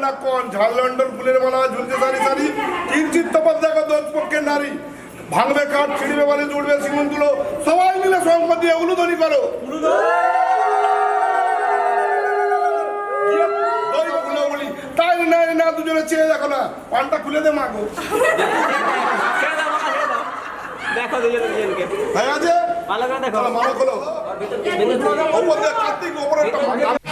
না কোন ঝাল লন্ডন ফুলের মালা ঝুলছে সারি সারি কিঞ্চিত তফাৎ দেখো দোষ পক্ষের নারী ভাঙবে কাঠ ছিড়বে বলে জুড়বে সিমেন্টগুলো সবাই মিলে সংবাদ দিয়ে উলুধ্বনি করো তাই না না দুজনে চেয়ে দেখো না পানটা খুলে দে মাগো দেখো দুজনকে হ্যাঁ আছে ভালো করে দেখো মানো খোলো ওপর দিয়ে কার্তিক ওপরে একটা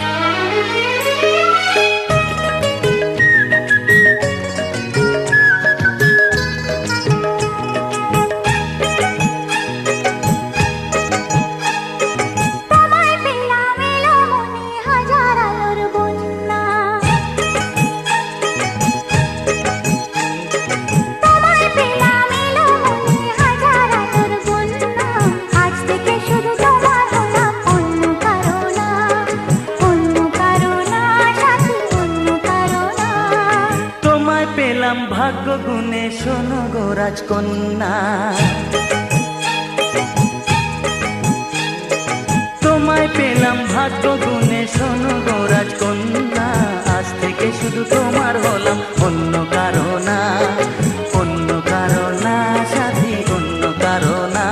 ভাগ্য গুণে শোনো গো রাজকন্যা তোমায় পেলাম ভাগ্য গুণে শোনো গো রাজকন্যা আজ থেকে শুধু তোমার হলাম অন্য কারো না সাথী অন্য কারো না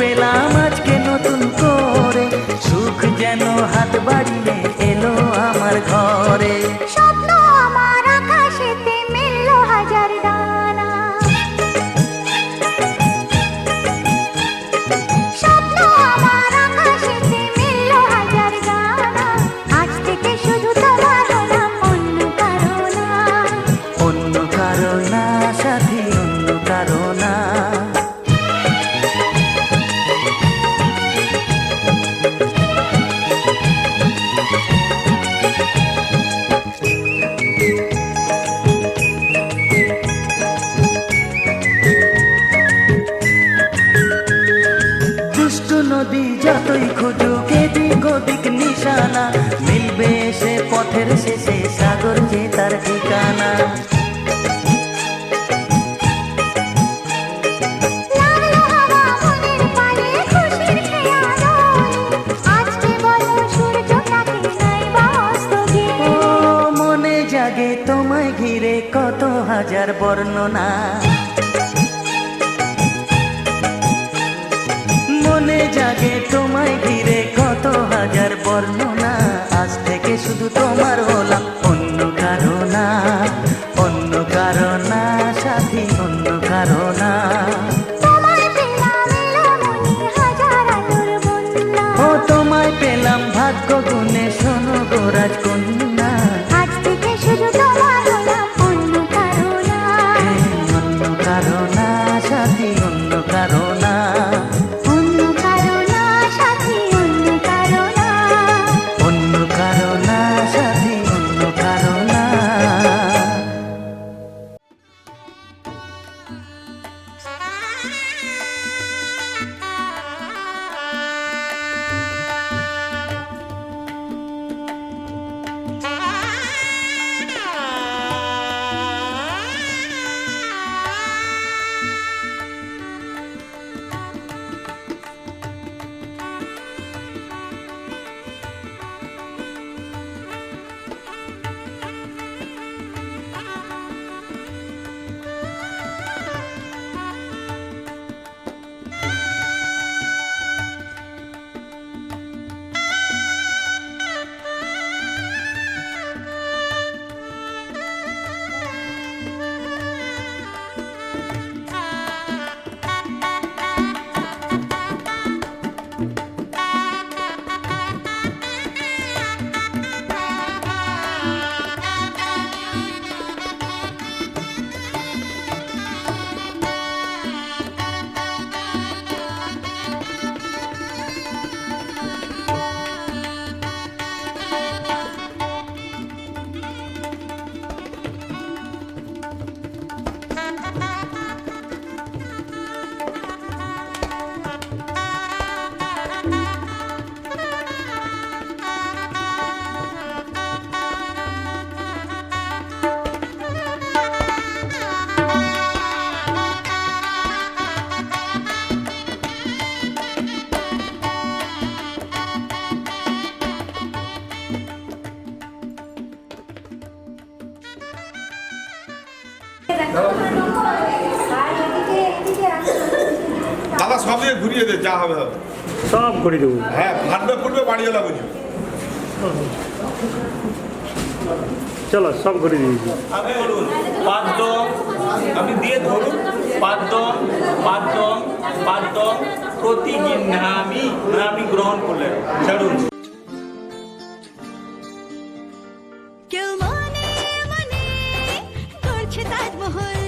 পেলাম আজকে নতুন করে সুখ যেন হাত বাড়িয়ে এলো আমার ঘরে স্বপ্ন আমার আকাশেতে মিলল হাজার দানা স্বপ্ন আমার আকাশেতে মিলল হাজার দানা আজ থেকে শুধু তোমার হলাম অন্য কারো না সাথী অন্য কারো না নদী যতই খুঁজুক এদিক ওদিক নিশানা মিলবে সে পথের শেষে সাগর যে তার ঠিকানা মনে জাগে তোমায় ঘিরে কত হাজার বর্ণনা মনে জাগে তোমায় ঘিরে কত হাজার বর্ণনা আজ থেকে শুধু তোমার হলাম অন্য কারো না সাথী অন্য কারো না ও তোমায় পেলাম ভাগ্য গুণে শোনো গো রাজকন্যা আজ থেকে শুধু তোমার হলাম অন্য কারো না সাথী অন্য কারো না সাথী অন্য কারো না অন্য কারো না সাথী সব দিয়ে ঘুরিয়ে দে, যা হবে হবে। সব করে দেবো। হ্যাঁ, ফাটবে ফুটবে বাড়ি এলা বুঝি। চলো সব করে দিয়েছি। আপনি বলুন পাদ্যম, আপনি দিয়ে ধরুন পাদ্যম পাদ্যম পাদ্যম প্রতিগৃহ্ণামি, আপনি গ্রহণ করলেন, ছাড়ুন। কেউ মনে মনে করছে তাজমহল,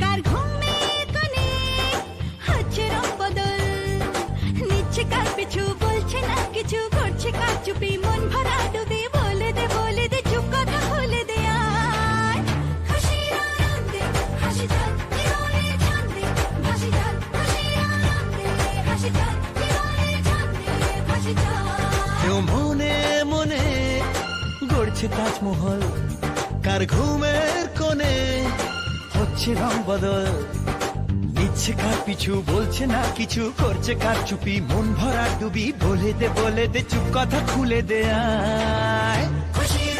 কার ঘুমে কোণে হচ্ছে রং বদল, নিচ্ছে কার পিছু বলছে না কিছু, করছে কার চুপি মন ভরা ডুবে, বলে দে চুপ কথা খুলে দে আয়, খুশির আনন্দে হাসি যাক জীবনের ছন্দে ভাসি যাক, খুশির আনন্দে হাসি যাক জীবনের ছন্দে ভাসি যাক। কেউ মনে মনে গড়ছে তাজমহল, কার ঘুমের কোণে হচ্ছে রং বদল, নিচ্ছে কার পিছু বলছে না কিছু, করছে কার চুপি মন ভরা ডুবি, বলে দে চুপ কথা খুলে দে আয়, খুশির